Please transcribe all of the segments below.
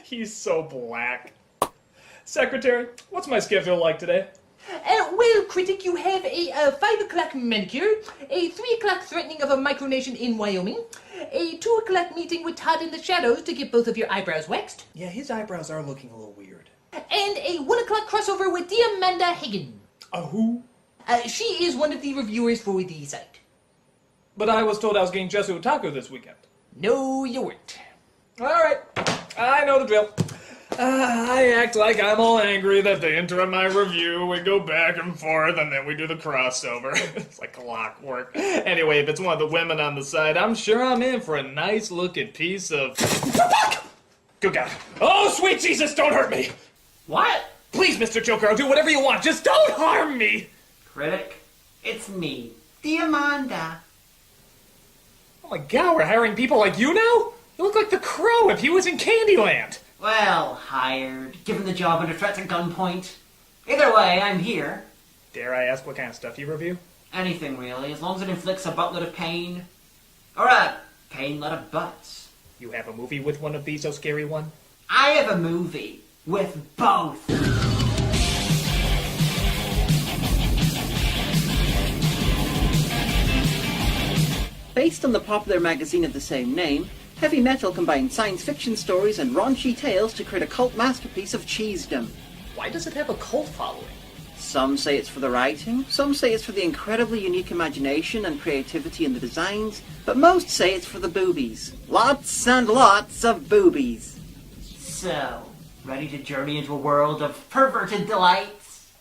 He's so black. Secretary, what's my schedule like today? Well, Critic, you have a 5 o'clock manicure, a 3 o'clock threatening of a micronation in Wyoming, a 2 o'clock meeting with Todd in the Shadows to get both of your eyebrows waxed, Yeah, his eyebrows are looking a little weird. and a 1 o'clock crossover with Amanda Higgin. Who? She is one of the reviewers for the site. But I was told I was getting Jesu Otaku this weekend. No, you weren't. Alright, I know the drill. I act like I'm all angry that they interrupt my review, we go back and forth, and then we do the crossover. It's like clockwork. Anyway, if it's one of the women on the side, I'm sure I'm in for a nice-looking piece of... Good God. Oh, sweet Jesus, don't hurt me! What? Please, Mr. Joker, I'll do whatever you want, just don't harm me! Critic, it's me, Amanda. Oh my God, we're hiring people like you now? You look like the Crow if he was in Candyland. Well, hired, given the job under threats at gunpoint. Either way, I'm here. Dare I ask what kind of stuff you review? Anything really, as long as it inflicts a buttload of pain. Or a pain-load of butts. You have a movie with one of these, oh scary one? I have a movie with both. Based on the popular magazine of the same name, heavy metal combines science fiction stories and raunchy tales to create a cult masterpiece of cheesedom. Why does it have a cult following? Some say it's for the writing, some say it's for the incredibly unique imagination and creativity in the designs, but most say it's for the boobies. Lots and lots of boobies. So, ready to journey into a world of perverted delights?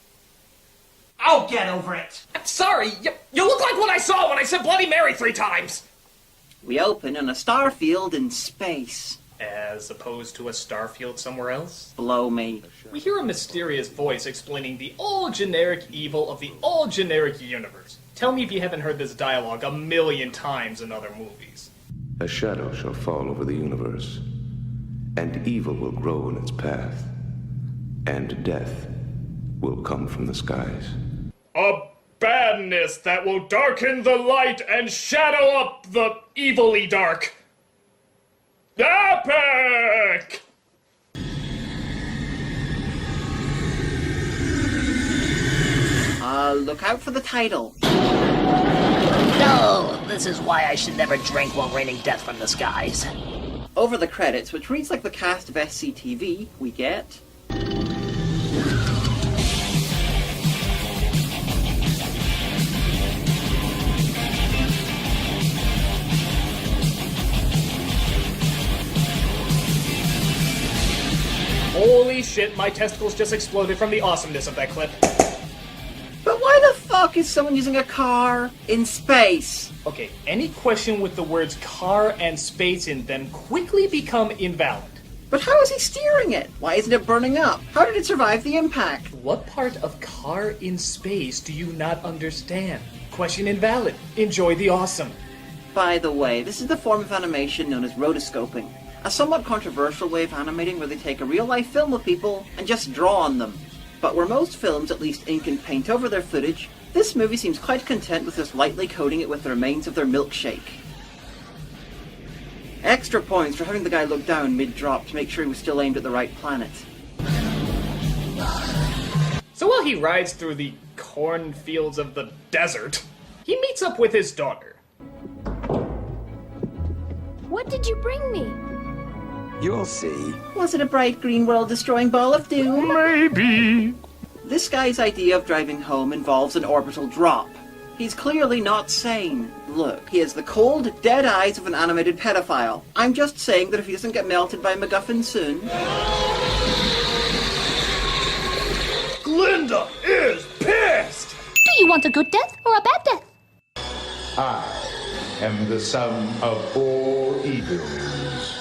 Oh, get over it! I'm sorry, you look like what I saw when I said Bloody Mary 3 times! We open on a starfield in space. As opposed to a starfield somewhere else? Blow me. We hear a mysterious voice explaining the all-generic evil of the all-generic universe. Tell me if you haven't heard this dialogue a million times in other movies. A shadow shall fall over the universe, and evil will grow in its path, and death will come from the skies. A badness that will darken the light and shadow up the evilly dark. Epic! Look out for the title. No, this is why I should never drink while raining death from the skies. Over the credits, which reads like the cast of SCTV, we get... Holy shit, my testicles just exploded from the awesomeness of that clip. But why the fuck is someone using a car in space? Okay, any question with the words car and space in them quickly become invalid. But how is he steering it? Why isn't it burning up? How did it survive the impact? What part of car in space do you not understand? Question invalid. Enjoy the awesome. By the way, this is the form of animation known as rotoscoping. A somewhat controversial way of animating where they take a real-life film of people and just draw on them. But where most films at least ink and paint over their footage, this movie seems quite content with just lightly coating it with the remains of their milkshake. Extra points for having the guy look down mid-drop to make sure he was still aimed at the right planet. So while he rides through the cornfields of the desert, he meets up with his daughter. What did you bring me? You'll see. Was it a bright green world-destroying ball of doom? Maybe. This guy's idea of driving home involves an orbital drop. He's clearly not sane. Look, he has the cold, dead eyes of an animated pedophile. I'm just saying that if he doesn't get melted by MacGuffin soon... Glinda is pissed! Do you want a good death or a bad death? I am the son of all evils.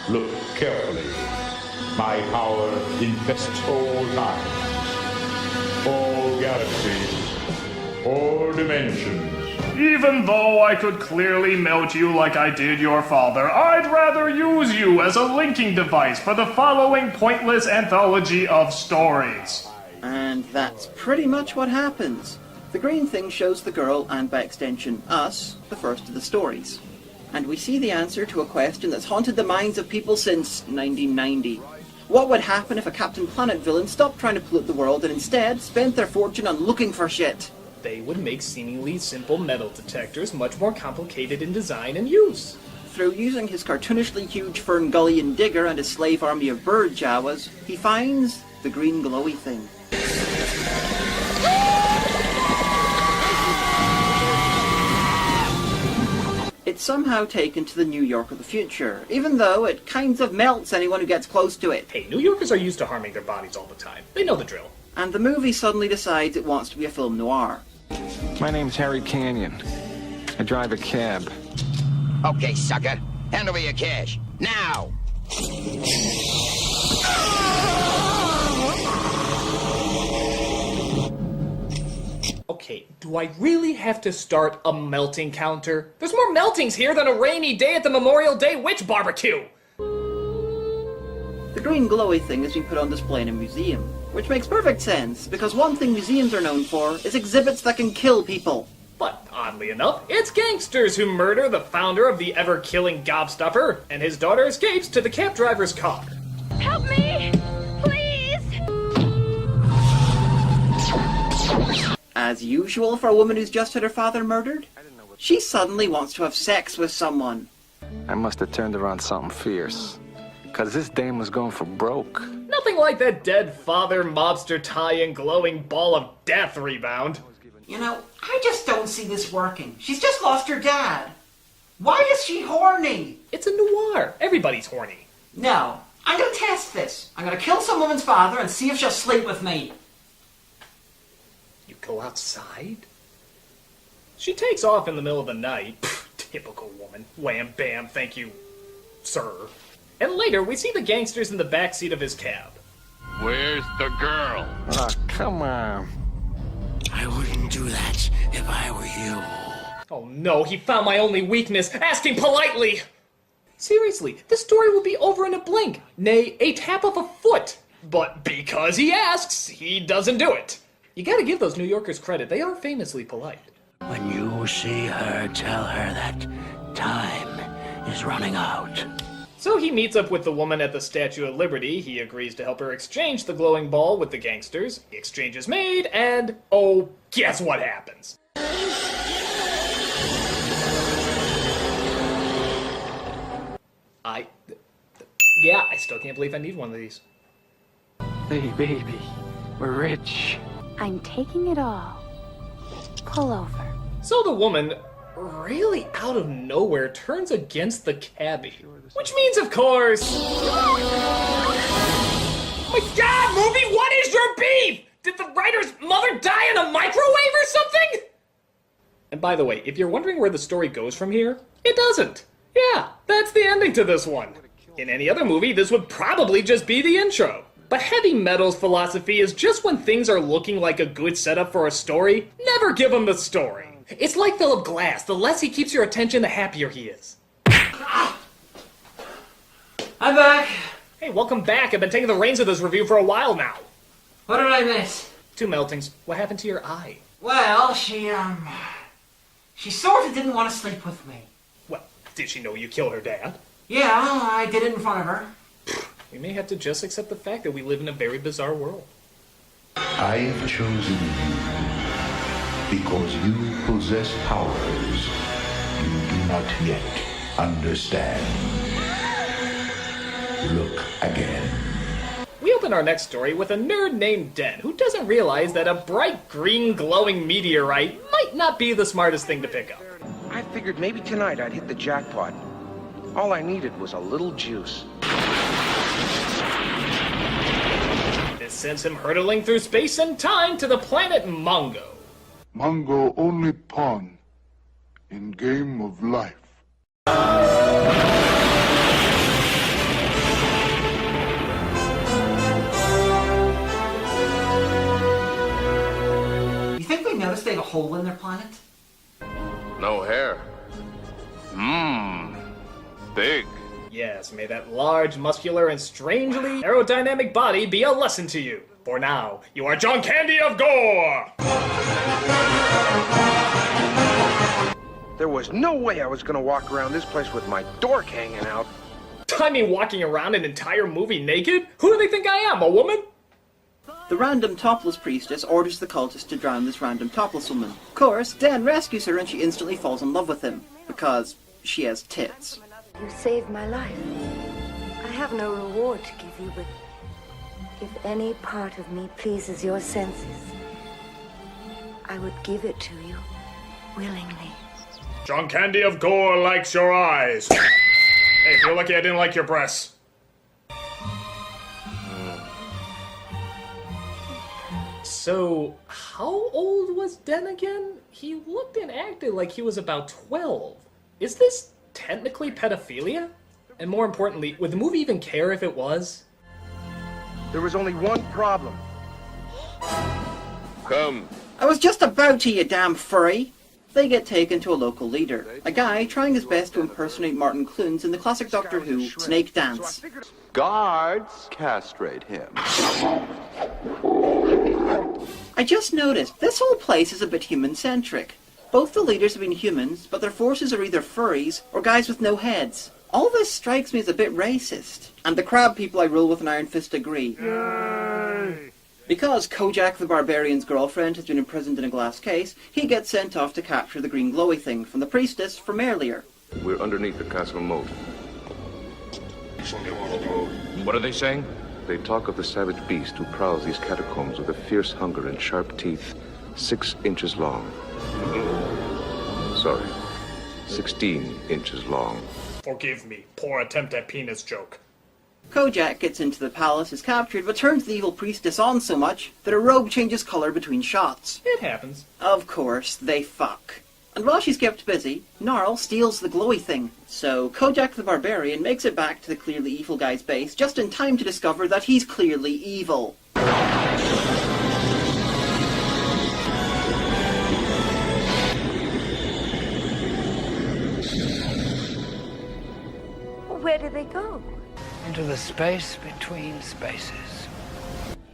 Look carefully. My power infests all time, all galaxies, all dimensions. Even though I could clearly melt you like I did your father, I'd rather use you as a linking device for the following pointless anthology of stories. And that's pretty much what happens. The green thing shows the girl, and by extension us, the first of the stories. And we see the answer to a question that's haunted the minds of people since 1990. What would happen if a Captain Planet villain stopped trying to pollute the world and instead spent their fortune on looking for shit? They would make seemingly simple metal detectors much more complicated in design and use. Through using his cartoonishly huge Ferngullion digger and his slave army of bird Jawas, he finds the green glowy thing. It's somehow taken to the New York of the future, even though it kind of melts anyone who gets close to it. Hey, New Yorkers are used to harming their bodies all the time. They know the drill. And the movie suddenly decides it wants to be a film noir. My name's Harry Canyon. I drive a cab. Okay, sucker. Hand over your cash. Now! Okay, do I really have to start a melting counter? There's more meltings here than a rainy day at the Memorial Day Witch Barbecue! The green glowy thing has been put on display in a museum, which makes perfect sense, because one thing museums are known for is exhibits that can kill people. But, oddly enough, it's gangsters who murder the founder of the ever-killing Gobstopper, and his daughter escapes to the cab driver's car. Help me! Please! As usual for a woman who's just had her father murdered, she suddenly wants to have sex with someone. I must have turned her on something fierce. 'Cause this dame was going for broke. Nothing like that dead father mobster tie-in glowing ball of death rebound. You know, I just don't see this working. She's just lost her dad. Why is she horny? It's a noir. Everybody's horny. No, I'm gonna test this. I'm gonna kill some woman's father and see if she'll sleep with me. You go outside? She takes off in the middle of the night. Pfft, typical woman. Wham bam, thank you, sir. And later, we see the gangsters in the backseat of his cab. Where's the girl? Ah, come on. I wouldn't do that if I were you. Oh no, he found my only weakness. Ask him politely! Seriously, this story will be over in a blink. Nay, a tap of a foot. But because he asks, he doesn't do it. You gotta give those New Yorkers credit. They are famously polite. When you see her, tell her that time is running out. So he meets up with the woman at the Statue of Liberty. He agrees to help her exchange the glowing ball with the gangsters. The exchange is made, and oh, guess what happens? Yeah, I still can't believe I need one of these. Hey, baby. We're rich. I'm taking it all. Pull over. So the woman, really out of nowhere, turns against the cabbie. Which means, of course... My God, movie, what is your beef? Did the writer's mother die in a microwave or something? And by the way, if you're wondering where the story goes from here, it doesn't. Yeah, that's the ending to this one. In any other movie, this would probably just be the intro. But Heavy Metal's philosophy is just when things are looking like a good setup for a story, never give him the story. It's like Philip Glass. The less he keeps your attention, the happier he is. I'm back. Hey, welcome back. I've been taking the reins of this review for a while now. What did I miss? 2 meltings. What happened to your eye? Well, she sort of didn't want to sleep with me. Well, did she know you killed her dad? Yeah, I did it in front of her. We may have to just accept the fact that we live in a very bizarre world. I've chosen you because you possess powers you do not yet understand. Look again. We open our next story with a nerd named Den who doesn't realize that a bright green glowing meteorite might not be the smartest thing to pick up. I figured maybe tonight I'd hit the jackpot. All I needed was a little juice. This sends him hurtling through space and time to the planet Mongo. Mongo only pawn in game of life. You think they noticed they have a hole in their planet? No hair. Big. Yes, may that large, muscular, and strangely aerodynamic body be a lesson to you. For now, you are John Candy of Gore! There was no way I was gonna walk around this place with my dork hanging out. I mean, walking around an entire movie naked? Who do they think I am, a woman? The random topless priestess orders the cultist to drown this random topless woman. Of course, Dan rescues her and she instantly falls in love with him, because she has tits. You saved my life. I have no reward to give you, but if any part of me pleases your senses, I would give it to you willingly. John Candy of Gore likes your eyes. Hey, feel lucky I didn't like your breasts. So, how old was Den again? He looked and acted like he was about 12. Is this technically pedophilia? And more importantly, would the movie even care if it was? There was only one problem. Come. I was just about to, you damn furry! They get taken to a local leader, a guy trying his best to impersonate Martin Clunes in the classic Doctor Who Snake Dance. Guards, castrate him. I just noticed, this whole place is a bit human-centric. Both the leaders have been humans, but their forces are either furries or guys with no heads. All this strikes me as a bit racist. And the crab people I rule with an iron fist agree. Yay! Because Kojak the Barbarian's girlfriend has been imprisoned in a glass case, he gets sent off to capture the green glowy thing from the priestess from earlier. We're underneath the castle moat. What are they saying? They talk of the savage beast who prowls these catacombs with a fierce hunger and sharp teeth, 6 inches long. Sorry, 16 inches long. Forgive me, poor attempt at penis joke. Kojak gets into the palace, is captured, but turns the evil priestess on so much that her robe changes colour between shots. It happens. Of course, they fuck. And while she's kept busy, Gnarl steals the glowy thing. So Kojak the Barbarian makes it back to the clearly evil guy's base just in time to discover that he's clearly evil. Where did they go? Into the space between spaces.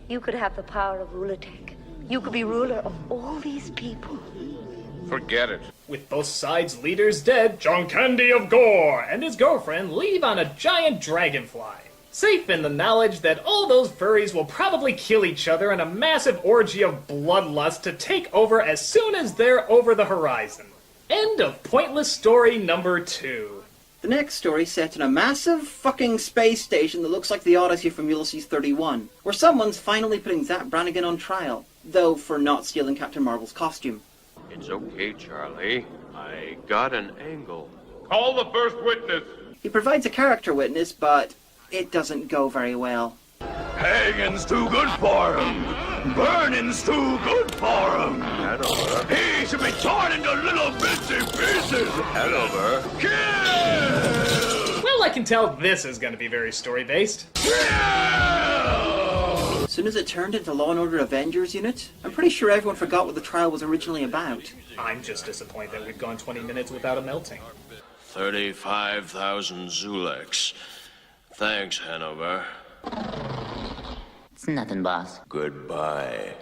You could have the power of Rulertech. You could be ruler of all these people. Forget it. With both sides' leaders dead, John Candy of Gore and his girlfriend leave on a giant dragonfly. Safe in the knowledge that all those furries will probably kill each other in a massive orgy of bloodlust to take over as soon as they're over the horizon. End of pointless story number 2. The next story set in a massive fucking space station that looks like the Odyssey from Ulysses 31, where someone's finally putting Zap Brannigan on trial, though for not stealing Captain Marvel's costume. It's okay, Charlie. I got an angle. Call the first witness. He provides a character witness, but it doesn't go very well. Hanging's too good for him. Burning's too good for him. Hanover. He should be torn into little bitsy pieces. Hanover. Kill! Well, I can tell this is going to be very story-based. As soon as it turned into Law & Order Avengers Unit, I'm pretty sure everyone forgot what the trial was originally about. I'm just disappointed that we've gone 20 minutes without a melting. 35,000 Zuleks. Thanks, Hanover. It's nothing, boss. Goodbye.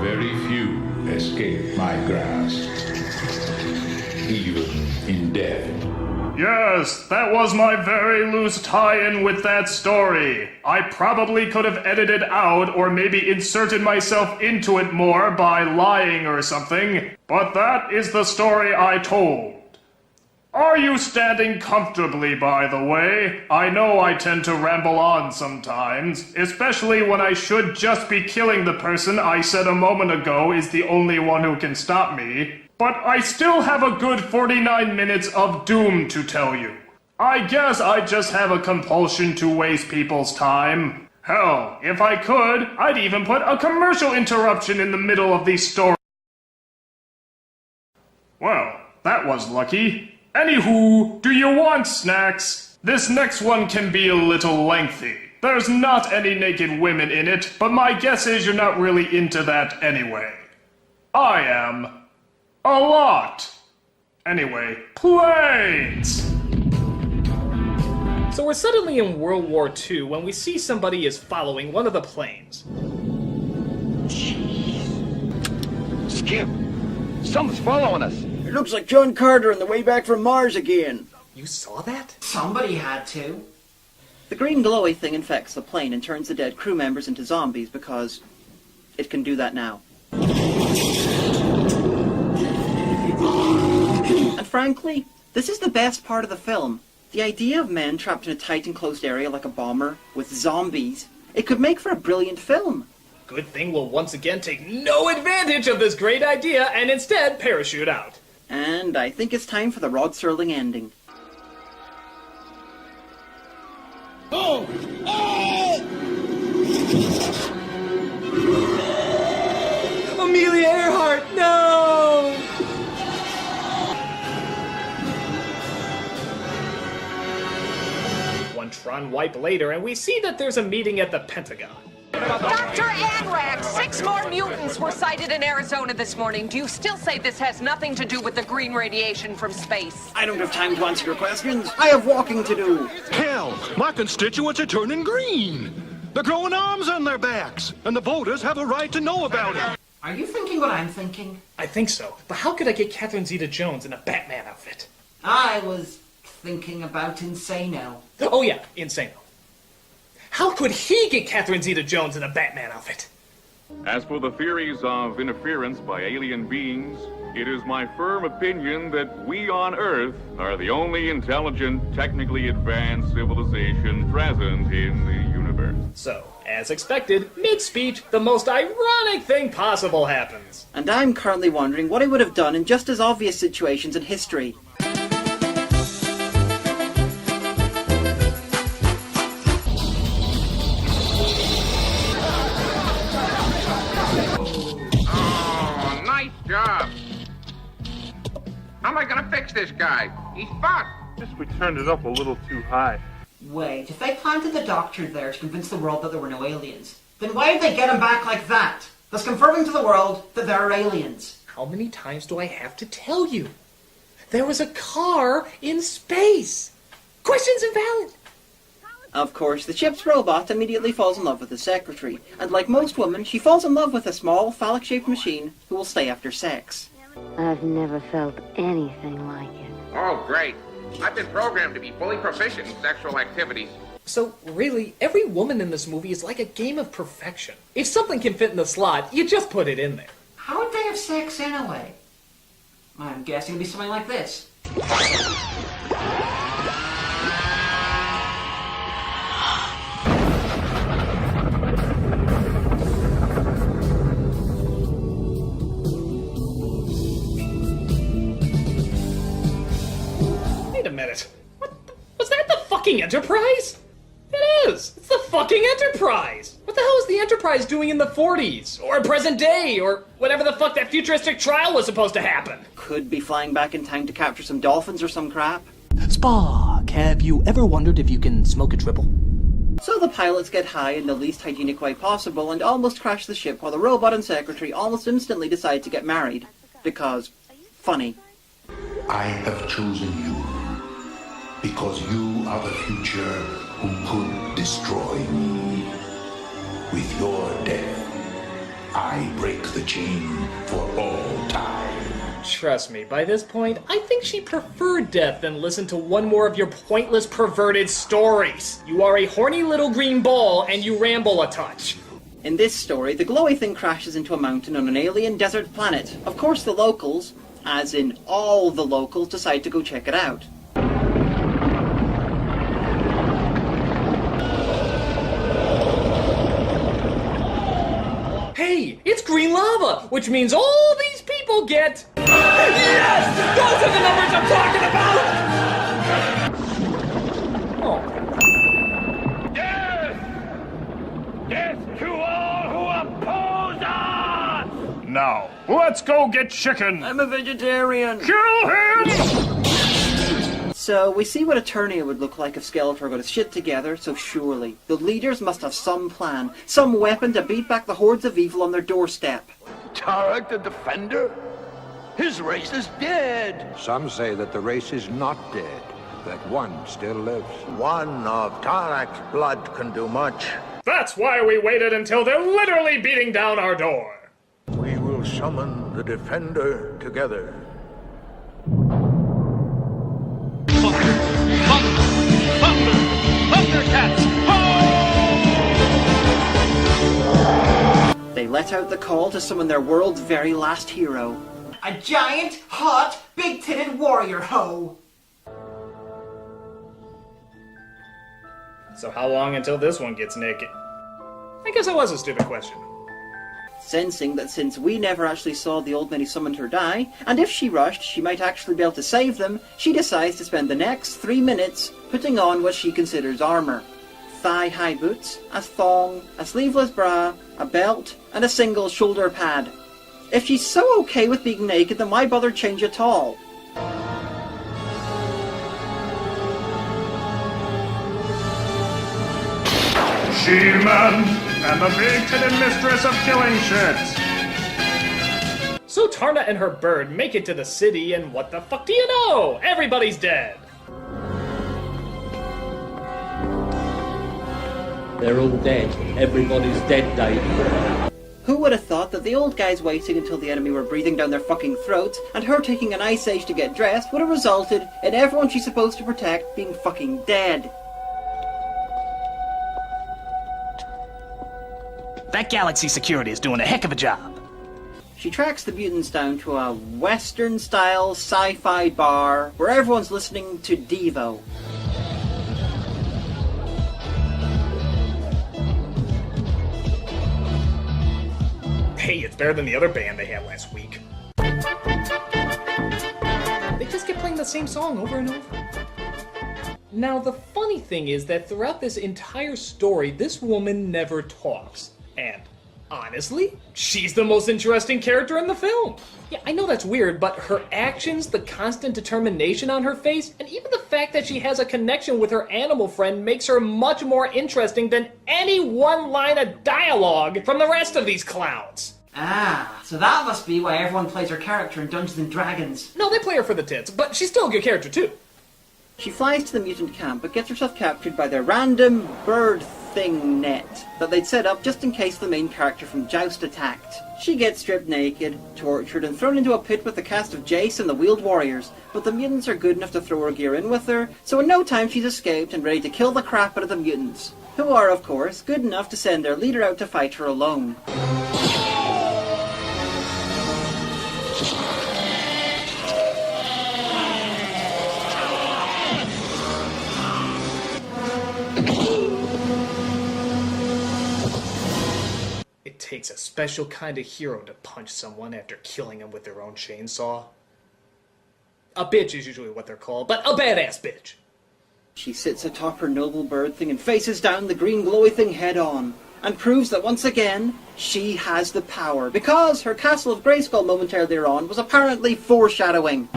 Very few escape my grasp, even in death. Yes, that was my very loose tie-in with that story. I probably could have edited out or maybe inserted myself into it more by lying or something, but that is the story I told. Are you standing comfortably, by the way? I know I tend to ramble on sometimes, especially when I should just be killing the person I said a moment ago is the only one who can stop me. But I still have a good 49 minutes of doom to tell you. I guess I just have a compulsion to waste people's time. Hell, if I could, I'd even put a commercial interruption in the middle of these stories. Well, that was lucky. Anywho, do you want snacks? This next one can be a little lengthy. There's not any naked women in it, but my guess is you're not really into that anyway. I am. A lot. Anyway, planes! So we're suddenly in World War II when we see somebody is following one of the planes. Jeez. Jim, something's following us. It looks like John Carter on the way back from Mars again. You saw that? Somebody had to. The green glowy thing infects the plane and turns the dead crew members into zombies because it can do that now. And frankly, this is the best part of the film. The idea of men trapped in a tight enclosed area like a bomber with zombies, it could make for a brilliant film. Good thing we'll once again take no advantage of this great idea and instead parachute out. And I think it's time for the Rod Serling ending. Oh! Oh! Amelia Earhart, no! One Tron wipe later, and we see that there's a meeting at the Pentagon. Dr. Anrak, 6 more mutants were sighted in Arizona this morning. Do you still say this has nothing to do with the green radiation from space? I don't have time to answer your questions. I have walking to do. Hell, my constituents are turning green. They're growing arms on their backs, and the voters have a right to know about it. Are you thinking what I'm thinking? I think so, but how could I get Catherine Zeta-Jones in a Batman outfit? I was thinking about Insano. Oh yeah, Insano. How could he get Catherine Zeta-Jones in a Batman outfit? As for the theories of interference by alien beings, it is my firm opinion that we on Earth are the only intelligent, technically advanced civilization present in the universe. So, as expected, mid-speech, the most ironic thing possible happens. And I'm currently wondering what I would have done in just as obvious situations in history. Job. How am I gonna fix this guy? He's fucked. Guess we turned it up a little too high. Wait, if they planted the doctor there to convince the world that there were no aliens, then why did they get him back like that? Thus confirming to the world that there are aliens. How many times do I have to tell you? There was a car in space. Question's invalid. Of course, the ship's robot immediately falls in love with his secretary, and like most women, she falls in love with a small, phallic-shaped machine who will stay after sex. I've never felt anything like it. Oh, great. I've been programmed to be fully proficient in sexual activities. So, really, every woman in this movie is like a game of perfection. If something can fit in the slot, you just put it in there. How would they have sex anyway? I'm guessing it'd be something like this. Wait a minute. Was that the fucking Enterprise? It is! It's the fucking Enterprise! What the hell is the Enterprise doing in the 40s? Or present day? Or whatever the fuck that futuristic trial was supposed to happen? Could be flying back in time to capture some dolphins or some crap. Spock, have you ever wondered if you can smoke a triple? So the pilots get high in the least hygienic way possible and almost crash the ship while the robot and secretary almost instantly decide to get married. Because, funny. I have chosen you because you are the future who could destroy me. With your death, I break the chain for all time. Trust me, by this point, I think she preferred death than listen to one more of your pointless, perverted stories. You are a horny little green ball, and you ramble a touch. In this story, the glowy thing crashes into a mountain on an alien desert planet. Of course the locals, as in all the locals, decide to go check it out. Hey, it's green lava, which means all these people get... Yes! Those are the numbers I'm talking about! Oh. Death! Death to all who oppose us! Now, let's go get chicken! I'm a vegetarian! Kill him! So, we see what Eternia would look like if Skeletor got his shit together, so surely, the leaders must have some plan, some weapon to beat back the hordes of evil on their doorstep. Tarek the Defender? His race is dead. Some say that the race is not dead, that one still lives. One of Tarek's blood can do much. That's why we waited until they're literally beating down our door. We will summon the Defender together. They let out the call to summon their world's very last hero. A giant, hot, big-titted warrior hoe! So how long until this one gets naked? I guess that was a stupid question. Sensing that since we never actually saw the old man who summoned her die, and if she rushed she might actually be able to save them, she decides to spend the next 3 minutes putting on what she considers armour. Thigh-high boots, a thong, a sleeveless bra, a belt, and a single shoulder pad. If she's so okay with being naked, then why bother change at all? She-Man and the big-titted mistress of killing shit. So Tarna and her bird make it to the city, and what the fuck do you know? Everybody's dead. They're all dead. Everybody's dead, Dave. Who would have thought that the old guys waiting until the enemy were breathing down their fucking throats and her taking an ice age to get dressed would have resulted in everyone she's supposed to protect being fucking dead? That Galaxy security is doing a heck of a job. She tracks the mutants down to a Western-style sci-fi bar where everyone's listening to Devo. Hey, it's better than the other band they had last week. They just kept playing the same song over and over. Now, the funny thing is that throughout this entire story, this woman never talks. And honestly, she's the most interesting character in the film. Yeah, I know that's weird, but her actions, the constant determination on her face, and even the fact that she has a connection with her animal friend makes her much more interesting than any one line of dialogue from the rest of these clowns. Ah, so that must be why everyone plays her character in Dungeons & Dragons. No, they play her for the tits, but she's still a good character too. She flies to the mutant camp, but gets herself captured by their random bird thing net that they'd set up just in case the main character from Joust attacked. She gets stripped naked, tortured, and thrown into a pit with the cast of Jace and the Wheeled Warriors, but the mutants are good enough to throw her gear in with her, so in no time she's escaped and ready to kill the crap out of the mutants, who are, of course, good enough to send their leader out to fight her alone. It takes a special kind of hero to punch someone after killing them with their own chainsaw. A bitch is usually what they're called, but a badass bitch. She sits atop her noble bird thing and faces down the green glowy thing head on, and proves that once again, she has the power, because her Castle of Grayskull moment earlier on was apparently foreshadowing.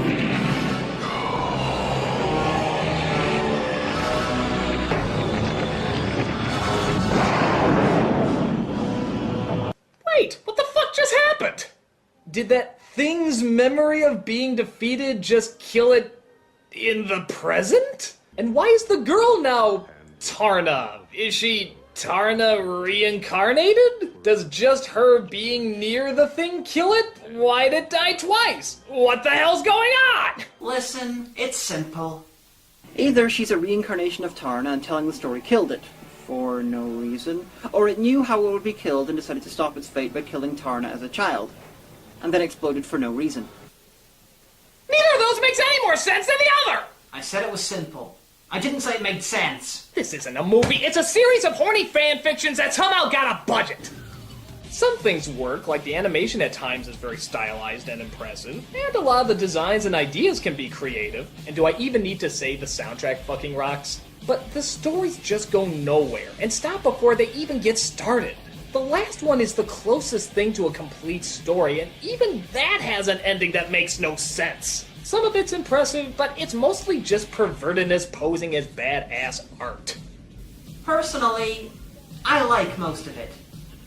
Wait, what the fuck just happened? Did that thing's memory of being defeated just kill it in the present? And why is the girl now Tarna? Is she Tarna reincarnated? Does just her being near the thing kill it? Why'd it die twice? What the hell's going on? Listen, it's simple. Either she's a reincarnation of Tarna and telling the story killed it, for no reason, or it knew how it would be killed and decided to stop its fate by killing Tarna as a child, and then exploded for no reason. Neither of those makes any more sense than the other! I said it was simple. I didn't say it made sense. This isn't a movie, it's a series of horny fan fictions that somehow got a budget. Some things work, like the animation at times is very stylized and impressive, and a lot of the designs and ideas can be creative, and do I even need to say the soundtrack fucking rocks? But the stories just go nowhere, and stop before they even get started. The last one is the closest thing to a complete story, and even that has an ending that makes no sense. Some of it's impressive, but it's mostly just pervertedness posing as badass art. Personally, I like most of it.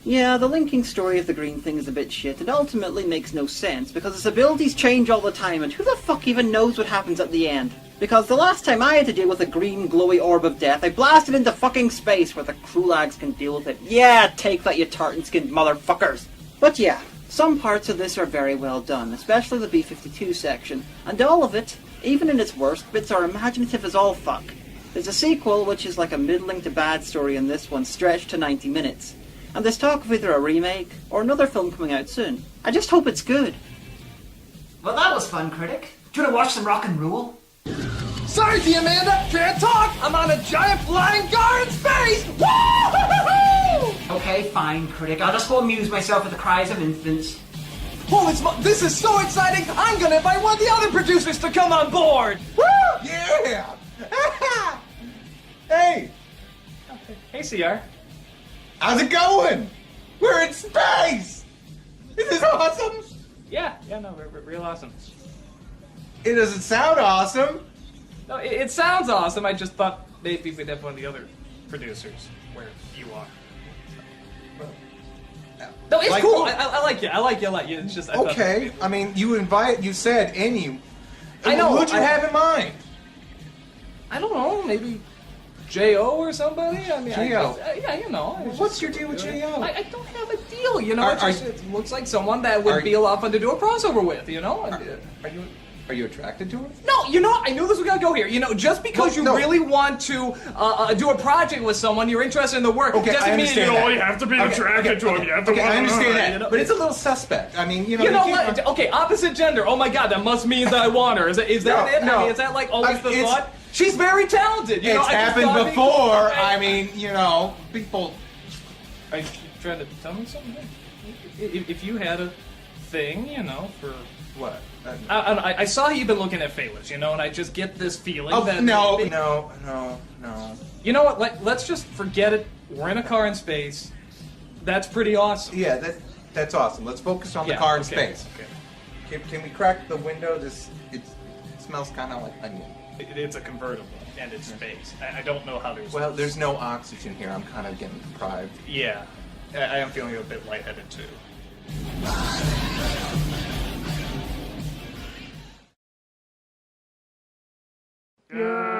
Yeah, the linking story of the green thing is a bit shit, and ultimately makes no sense, because its abilities change all the time, and who the fuck even knows what happens at the end? Because the last time I had to deal with a green glowy orb of death, I blasted into fucking space where the Krulags can deal with it. Yeah, take that, you tartan-skinned motherfuckers! But yeah, Some parts of this are very well done, especially the B-52 section, and all of it, even in its worst bits, are imaginative as all fuck. There's a sequel, which is like a middling to bad story in this one, stretched to 90 minutes. And there's talk of either a remake, or another film coming out soon. I just hope it's good. Well, that was fun, Critic. Do you want to watch some rock and roll? Sorry, T. Amanda, can't talk. I'm on a giant flying car in space. Woo-hoo-hoo-hoo! Okay, fine, Critic. I'll just go amuse myself with the cries of infants. Oh, this is so exciting. I'm gonna invite one of the other producers to come on board. Woo! Yeah! Hey! Hey, CR. How's it going? We're in space! Is this awesome? Yeah, no, real awesome. It doesn't sound awesome. No, it sounds awesome. I just thought maybe we'd have one of the other producers where you are. No, it's like cool. who? I like you. I like you. It's just Okay. I mean, you said any. I know. Who'd you have in mind? I don't know. Maybe J.O. or somebody. I mean, J.O. Yeah, you know. What's your deal with J.O.? I don't have a deal. You know, it looks like someone that would be a lot of fun to do a crossover with. You know. Are you attracted to her? No, you know what? I knew this was gonna go here. You know, just because you really want to do a project with someone, you're interested in the work, Okay, doesn't I mean understand you that. only have to be attracted to him. You have to Okay, want I understand that, you know? but it's a little suspect. I mean, you know. You know you can't- what? Okay, opposite gender. Oh my God, that must mean that I want her. Is that it? No. I mean, is that like always the thought? She's very talented. You know, It's I just happened thought it'd be before. cool. I mean, you know, people. Are you trying to tell me something? If you had a thing, you know, for what? I saw you've been looking at Phaelus, you know, and I just get this feeling that no. You know what? Let's just forget it. We're in a car in space. That's pretty awesome. Yeah, that's awesome. Let's focus on the car in space. Okay. Can we crack the window? It smells kind of like onion. It's a convertible, and it's space. I don't know how there's... Well, there's no oxygen here. I'm kind of getting deprived. Yeah, I am feeling a bit lightheaded, too. Yeah.